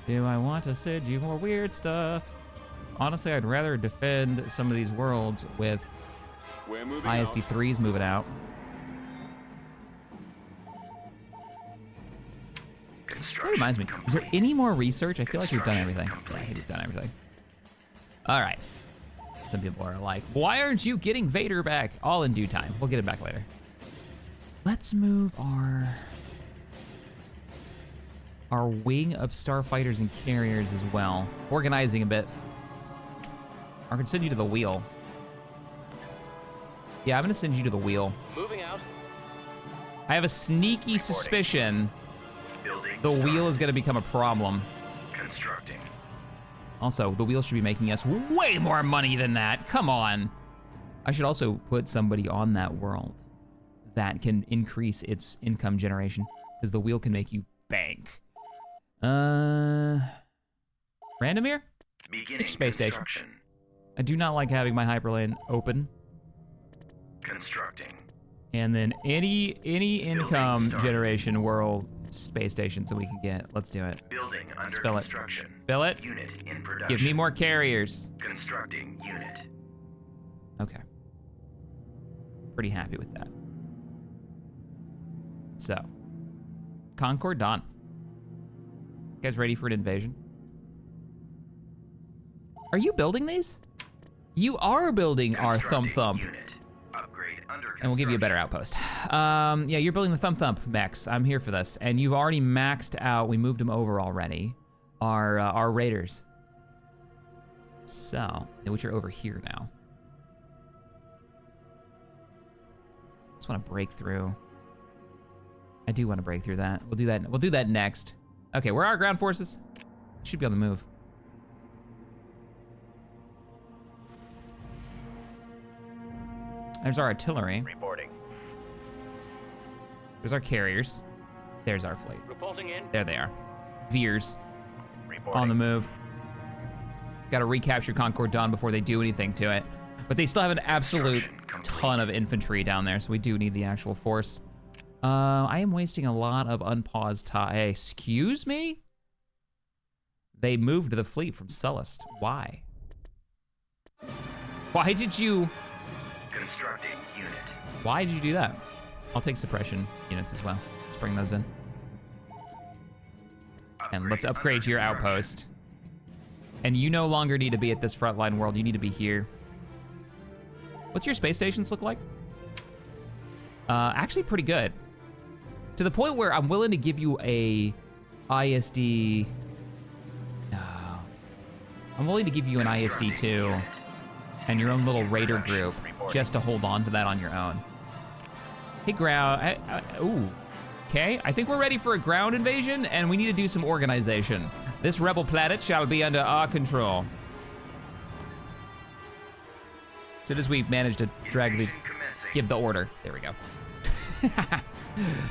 Do I want to send you more weird stuff? Honestly, I'd rather defend some of these worlds with ISD-3s moving out. That reminds me, is there any more research? I feel like we've done everything. Yeah, I think we've done everything. All right. Some people are like, why aren't you getting Vader back? All in due time. We'll get it back later. Let's move our wing of starfighters and carriers as well. Organizing a bit. I'm gonna send you to the wheel. Yeah, I'm gonna send you to the wheel. Moving out. I have a sneaky suspicion the wheel is gonna become a problem. Constructing. Also, the wheel should be making us way more money than that. Come on. I should also put somebody on that world that can increase its income generation, because the wheel can make you bank. Randomir? Which space station? I do not like having my hyperlane open. Constructing. And then any income generation world space stations that we can get. Let's do it. Building Let's under fill construction. it. Fill it. Unit in production. Give me more carriers. Constructing unit. Okay. Pretty happy with that. So, Concord Dawn. You guys ready for an invasion? Are you building these? You are building our Thump. Unit. Upgrade under And we'll give you a better outpost. Yeah, you're building the Thump mechs. I'm here for this. And you've already maxed out, we moved them over already, our raiders. So, which are over here now. Just want to break through. I do want to break through that. We'll do that next. Okay, where are our ground forces? Should be on the move. There's our artillery. Reporting. There's our carriers. There's our fleet. Reporting in. There they are. Veers. Reporting. On the move. Got to recapture Concord Dawn before they do anything to it. But they still have an absolute ton of infantry down there, so we do need the actual force. I am wasting a lot of unpaused time. Excuse me? They moved the fleet from Sullust. Why? Why did you... Constructing unit. Why did you do that? I'll take suppression units as well. Let's bring those in. And let's upgrade your outpost. And you no longer need to be at this frontline world. You need to be here. What's your space stations look like? Actually pretty good. To the point where I'm willing to give you a ISD... No. I'm willing to give you an ISD-2 and your own little raider group just to hold on to that on your own. Hey, ground... ooh. Okay, I think we're ready for a ground invasion, and we need to do some organization. This rebel planet shall be under our control. As soon as we manage to give the order. There we go.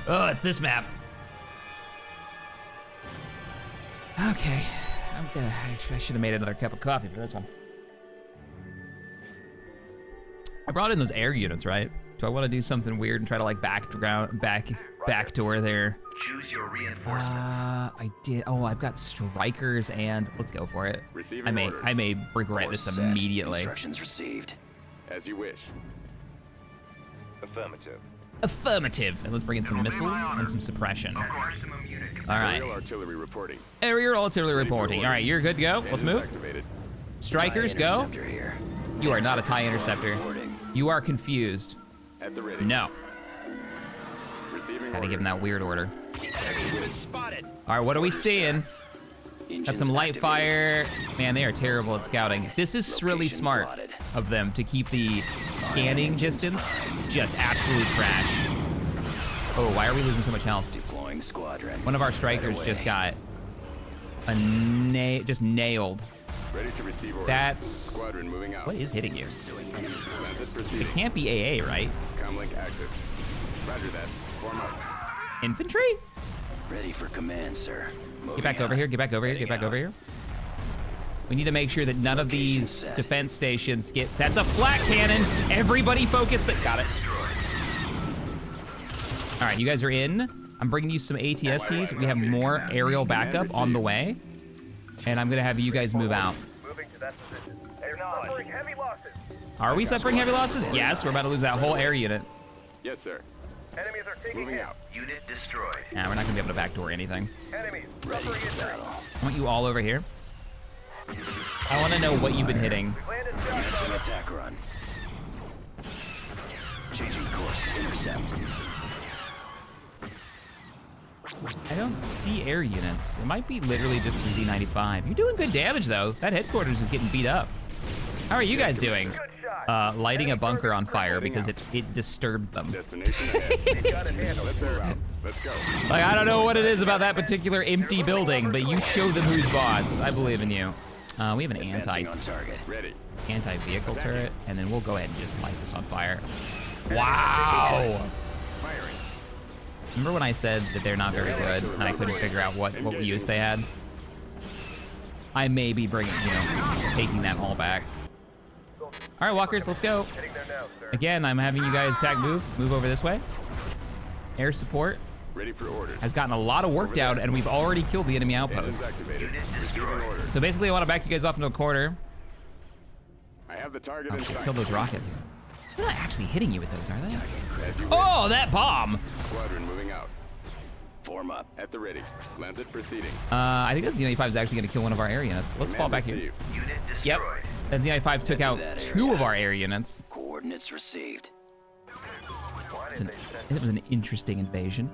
Oh, it's this map. Okay, I should have made another cup of coffee for this one. I brought in those air units, right? Do I want to do something weird and try to like backdoor there? Choose your reinforcements. I did. Oh, I've got strikers and let's go for it. Receiving orders. I may regret Course this set. immediately. Instructions received. As you wish. Affirmative. Affirmative. And let's bring in some missiles and some suppression. All Maximum unit right. Aerial artillery reporting. Aerial artillery reporting. All right, you're good to go. Let's Engines move. activated. Strikers, TIE go. interceptor here. You are not a TIE Interceptor interceptor. reporting. You are confused. At the ready. No. Receiving Gotta give him orders. that weird order. As you wish. Spotted. All right, what are we seeing? Got Engines some light activated. fire. Man, they are terrible at scouting. This is really Location smart plotted. of them to keep the scanning distance just absolute trash. Oh, why are we losing so much health? Deploying squadron. One of our strikers Right just away. got a just nailed. Ready to receive orders. That's Squadron moving out. what is hitting you? Transit It proceeding. can't be AA, right? Comlink active. Roger that. Form up. Infantry? Ready for command, sir. Get back over here. Get back over here. Get back over here. We need to make sure that none of Location these set. defense stations get. That's a flat cannon. Everybody focus. That got it. All right, you guys are in. I'm bringing you some ATSTs. We have more aerial backup on the way, and I'm gonna have you guys move out. Moving to that position. They're suffering heavy losses. Are we suffering heavy losses? Yes, we're about to lose that whole air unit. Yes, sir. Enemies are taking Moving hit. out. unit destroyed. Nah, we're not gonna be able to backdoor anything. Enemies Ready suffering for injury. battle. I want you all over here. I want to know what you've been hitting. Landed Commencing shots. attack run. Changing course to intercept. I don't see air units. It might be literally just the Z95. You're doing good damage though. That headquarters is getting beat up. How are you guys doing? Good shot. Lighting a bunker on fire because it disturbed them. Destination ahead. Got it handled, Let's move sir. out. Let's go. Like, I don't know what it is about that particular empty building, but you show them who's boss. I believe in you. We have an Advancing on target. Ready. anti-vehicle turret, and then we'll go ahead and just light this on fire. Wow! Firing. Remember when I said that they're not very good, and I couldn't figure out what use they had? I may be bringing, taking that all back. All right, walkers, let's go. Heading there now, sir. Again, I'm having you guys tag move over this way. Air support Ready for orders. has gotten a lot of work down, and we've already killed the enemy outpost. Engines activated. Unit Receiving destroyed. orders. So basically, I want to back you guys off into a corner. I have the target Oh, in sight. kill those rockets. They're not actually hitting you with those, are they? As you wish. Oh, that bomb! Squadron moving out. Form up. At the ready. Transit proceeding. I think that Z95 is actually going to kill one of our air units. Let's fall Command back here. received. Unit Yep. destroyed. That Z95 took out that 2 area. of our air units. Coordinates received. It was an interesting invasion.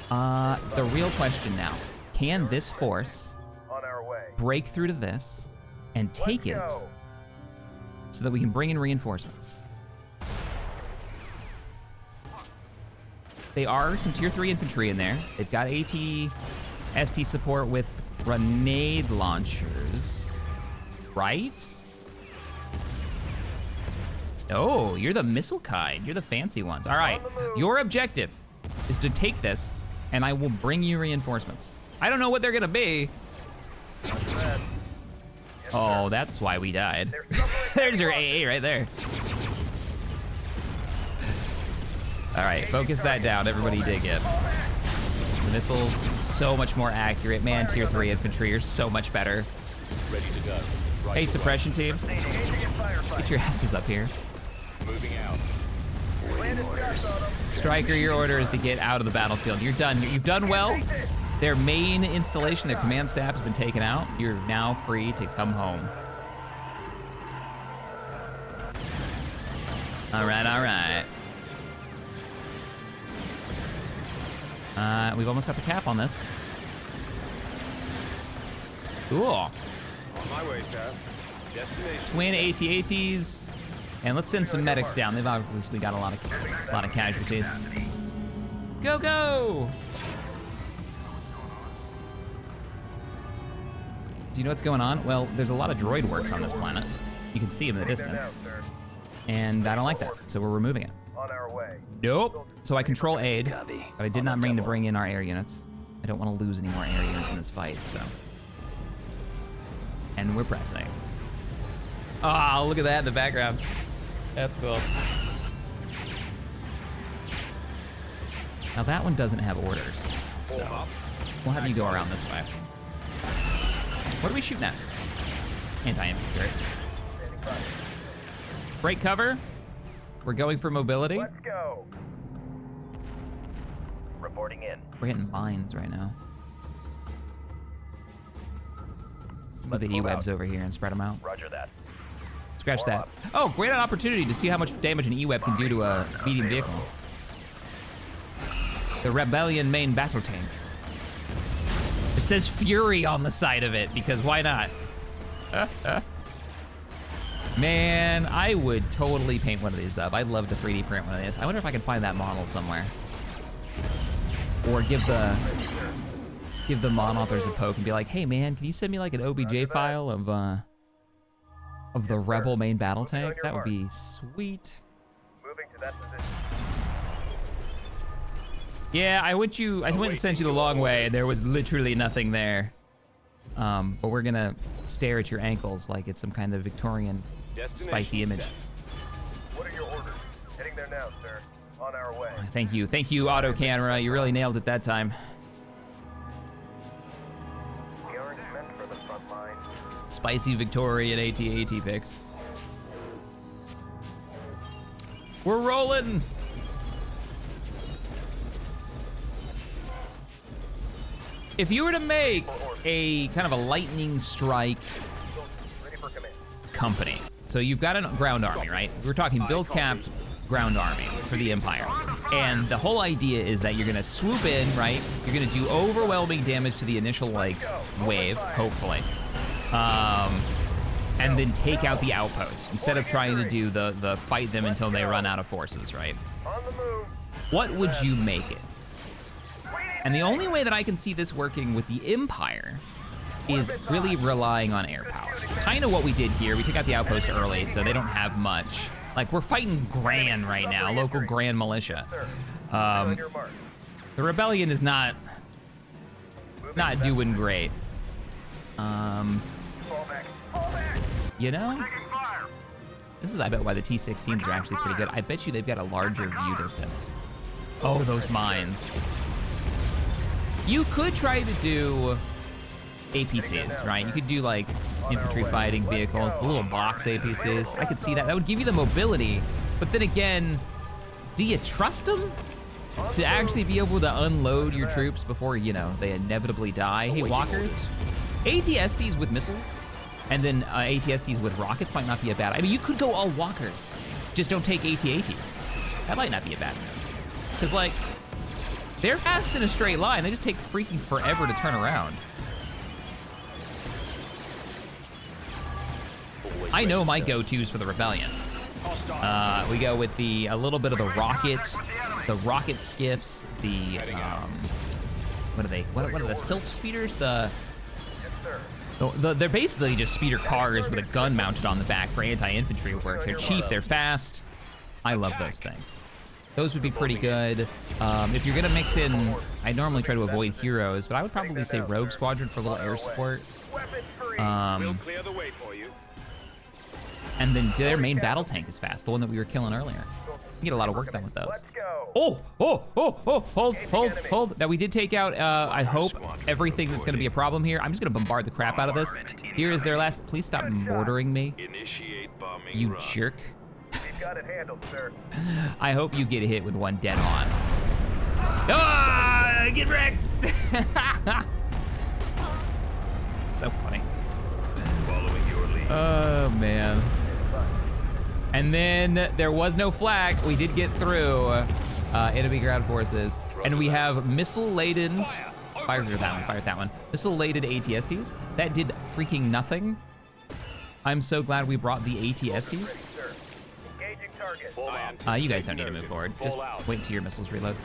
The real question now, can this force On our way. break through to this and take it Let's go. so that we can bring in reinforcements? They are some tier 3 infantry in there. They've got AT-ST support with grenade launchers, right? Oh, you're the missile kind. You're the fancy ones. All right, your objective is to take this, and I will bring you reinforcements. I don't know what they're gonna be. Oh, that's why we died. There's your AA right there. All right, focus that down. Everybody dig it. The missiles, so much more accurate. Man, tier 3 infantry are so much better. Ready to go. Hey, suppression team, get your asses up here. Moving out. Waiting orders. Striker, your order is to get out of the battlefield. You're done. You've done well. Their main installation, their command staff has been taken out. You're now free to come home. All right, all right. We've almost got the cap on this. Cool. On my way, sir. Destination. Twin AT-ATs. And let's send some medics down. They've obviously got a lot of casualties. Go, go! Do you know what's going on? Well, there's a lot of droid works on this planet. You can see them in the Heading there now, distance. sir. And I don't like that, so we're removing it. On our way. Nope. So I control aid, Copy. but I did not bring in our air units. I don't want to lose any more air units in this fight, so. And we're pressing. Ah, look at that in the background. That's cool. Now that one doesn't have orders, so we'll have you go around this way. What are we shooting at? Anti-infantry. Break cover. We're going for mobility. Let's go. Reporting in. We're hitting mines right now. Let's move the E-webs over here and spread them out. Roger that. Scratch that. Oh, great opportunity to see how much damage an E-web can do to a medium vehicle. The Rebellion main battle tank. It says Fury on the side of it, because why not? Man, I would totally paint one of these up. I'd love to 3D print one of these. I wonder if I can find that model somewhere. Or give the mod authors a poke and be like, hey man, can you send me like an OBJ file of the Rebel main battle tank? That would be sweet. Moving to that position. Yeah, I went and sent you the long way, and there was literally nothing there. But we're gonna stare at your ankles like it's some kind of Victorian spicy image. What are your orders? Heading there now, sir. On our way. Thank you, auto camera. You really nailed it that time. We aren't meant for the front line. Spicy Victorian AT-AT picks. We're rolling. If you were to make a kind of a lightning strike Ready for command. company, so you've got a ground army, right? We're talking build capped ground army for the Empire. And the whole idea is that you're gonna swoop in, right? You're gonna do overwhelming damage to the initial like wave, hopefully. And then take out the outposts instead of trying to do the fight them until they run out of forces, right? On the move. What would you make it? And the only way that I can see this working with the Empire is really relying on air power. Kind of what we did here. We took out the outpost early, so they don't have much. Like, we're fighting Gran right now, local Gran militia. On your mark. The rebellion is not doing great. Fall back. Fall back. You know? This is, I bet, why the T-16s are actually pretty good. I bet you they've got a larger view distance. Oh, those mines. You could try to do APCs, right? You could do like infantry fighting vehicles, the little box APCs. I could see that. That would give you the mobility. But then again, do you trust them to actually be able to unload your troops before, you know, they inevitably die? Hey, walkers, ATSTs with missiles and then ATSTs with rockets might not be a bad. I mean, you could go all walkers. Just don't take AT-ATs. That might not be a bad move. Because like, they're fast in a straight line. They just take freaking forever to turn around. I know my go-tos for the rebellion. We go with a little bit of the rocket skiffs, the what are they? What are the Sylph speeders? They're basically just speeder cars with a gun mounted on the back for anti-infantry work. They're cheap, they're fast. I love those things. Those would be pretty good. If you're gonna mix in, I normally try to avoid heroes, but I would probably say Rogue Squadron for a little air support. We'll clear the way for you. And then their main battle tank is fast, the one that we were killing earlier. You get a lot of work done with those. Let's go. Hold. Now we did take out, I hope, everything that's gonna be a problem here. I'm just gonna bombard the crap out of this. Here is their last, please stop mortaring me, Initiate bombing you run. jerk. We've got it handled, sir. I hope you get hit with one dead on. Ah, get wrecked! So funny. Following your lead. Oh, man. And then there was no flag. We did get through enemy ground forces. And we have missile-laden, fire that one. Missile-laden ATSTs. That did freaking nothing. I'm so glad we brought the ATSTs. Engaging target. Full man. You guys don't need to move forward. Just Full out. wait until your missiles reload.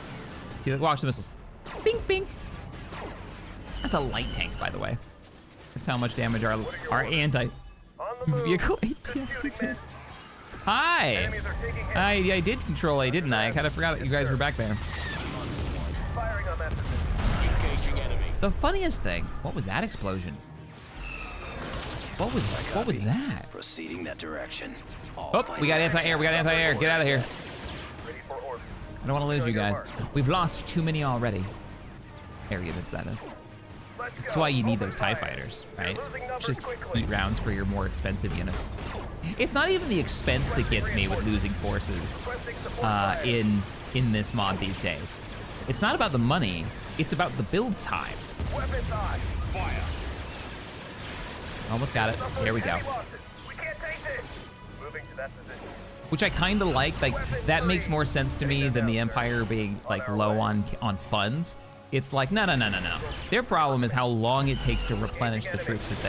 See, watch the missiles. Bing, bing. That's a light tank, by the way. That's how much damage our anti-vehicle ATST did. Hi. Enemies are taking hit. I did control A, didn't I? I kind of forgot you guys were back there. Firing on that position. Engaging enemy. The funniest thing, what was that explosion? What was that? Proceeding that direction. Oh, we got anti-air. We got anti-air. Get out of here. Ready for order. I don't want to lose you guys. We've lost too many already. Area units, that is. Let's go. That's why you need Open those TIE fire. fighters, We're right? losing numbers Just quickly. eat rounds for your more expensive units. It's not even the expense that gets me with losing forces in this mod these days. It's not about the money. It's about the build time. Weapons high. Fire. Almost got it. There we go. Heavy losses. We can't take this. Moving to that position. Which I kind of like. Like that makes more sense to me than the Empire being like low on funds. It's like no. Their problem is how long it takes to replenish the troops that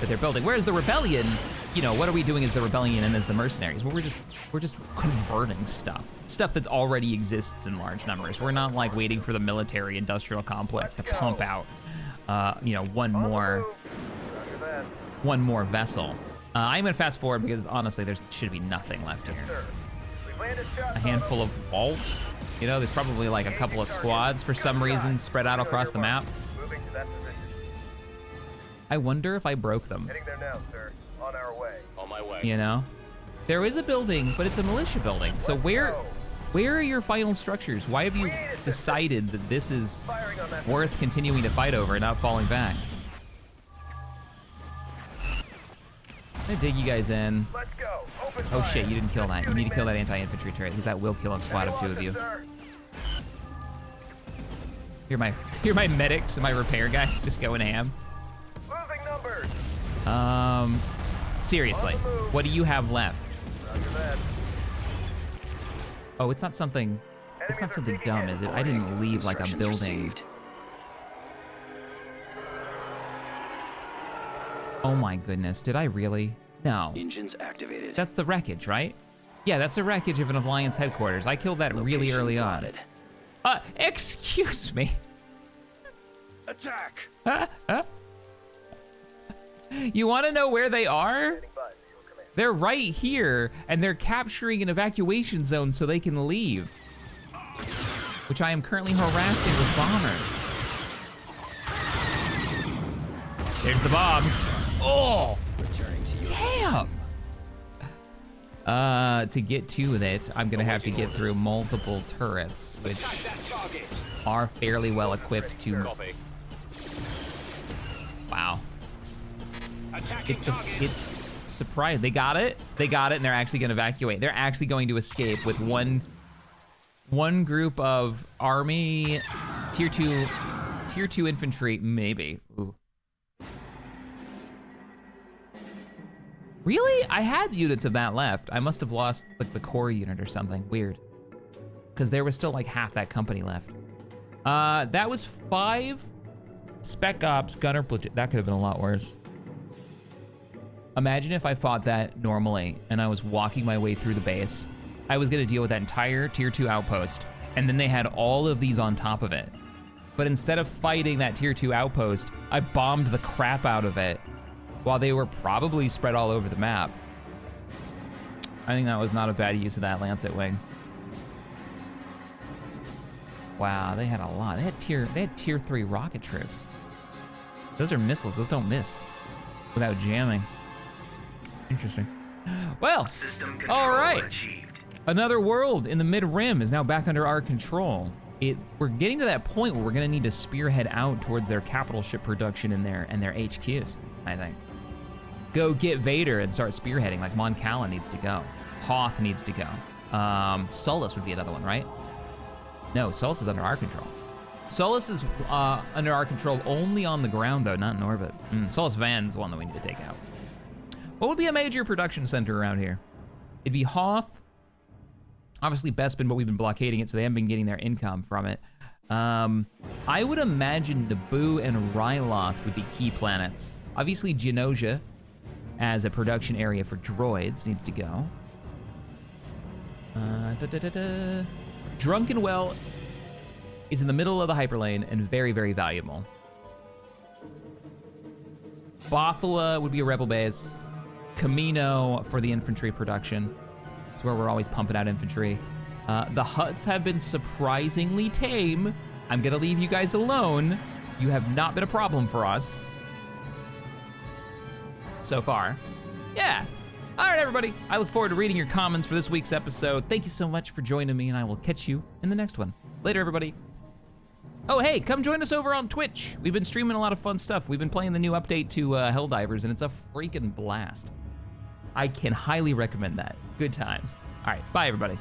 they're building. Whereas the Rebellion, you know, what are we doing as the Rebellion and as the mercenaries? Well, we're just converting stuff that already exists in large numbers. We're not like waiting for the military industrial complex to pump out, you know, one more vessel. I'm gonna fast forward because honestly, there should be nothing left here. Sir, we've landed shots A handful of bolts. You know, there's probably like a couple of squads for some reason spread out across the map. Moving to that position. I wonder if I broke them. Heading there now, sir. On our way. On my way. You know, there is a building, but it's a militia building. So where are your final structures? Why have you decided that this is Firing on that. worth continuing to fight over and not falling back? I'm gonna dig you guys in. Let's go. Open Oh fire. shit, you didn't kill that. You need to kill that anti-infantry turret because that will kill a squad of 2 of you. Sir. You're my medics and my repair guys just going ham. Losing numbers. Seriously, what do you have left? Roger that. Oh, it's not something dumb, is it? I didn't leave like a Instructions building. received. Oh my goodness, did I really? No. Engines activated. That's the wreckage, right? Yeah, that's a wreckage of an Alliance headquarters. I killed that really Location early plotted. on. Excuse me. Attack! You want to know where they are? By your command. They're right here, and they're capturing an evacuation zone so they can leave. Which I am currently harassing with bombers. There's the bombs. Oh, Returning to your damn. To get to it, I'm gonna have to get through multiple turrets, which are fairly well equipped to. Copy. Wow. Attacking It's surprise. They got it, and they're actually gonna evacuate. They're actually going to escape with one group of army tier 2 infantry, maybe. Ooh. Really? I had units of that left. I must have lost like the core unit or something. Weird. Because there was still like half that company left. That was 5 Spec Ops Gunner Platoon. That could have been a lot worse. Imagine if I fought that normally and I was walking my way through the base. I was gonna deal with that entire tier 2 outpost, and then they had all of these on top of it. But instead of fighting that tier 2 outpost, I bombed the crap out of it while they were probably spread all over the map. I think that was not a bad use of that Lancet wing. Wow, they had a lot. They had tier 3 rocket troops. Those are missiles. Those don't miss without jamming. Interesting. Well, System control all right. achieved. Another world in the mid-rim is now back under our control. We're getting to that point where we're gonna need to spearhead out towards their capital ship production and their HQs, I think. Go get Vader and start spearheading, like Mon Cala needs to go. Hoth needs to go. Sullus would be another one, right? No, Sullus is under our control. Sullus is under our control only on the ground, though, not in orbit. Sullus Van's one that we need to take out. What would be a major production center around here? It'd be Hoth. Obviously Bespin, but we've been blockading it, so they haven't been getting their income from it. I would imagine Naboo and Ryloth would be key planets. Obviously Geonosia, as a production area for droids, needs to go. Drunkenwell is in the middle of the hyperlane and very, very valuable. Bothula would be a rebel base. Camino for the infantry production. It's where we're always pumping out infantry. The Hutts have been surprisingly tame. I'm gonna leave you guys alone. You have not been a problem for us. so far. Yeah. All right, everybody. I look forward to reading your comments for this week's episode. Thank you so much for joining me, and I will catch you in the next one. Later, everybody. Oh, hey, come join us over on Twitch. We've been streaming a lot of fun stuff. We've been playing the new update to Helldivers, and it's a freaking blast. I can highly recommend that. Good times. All right, bye, everybody.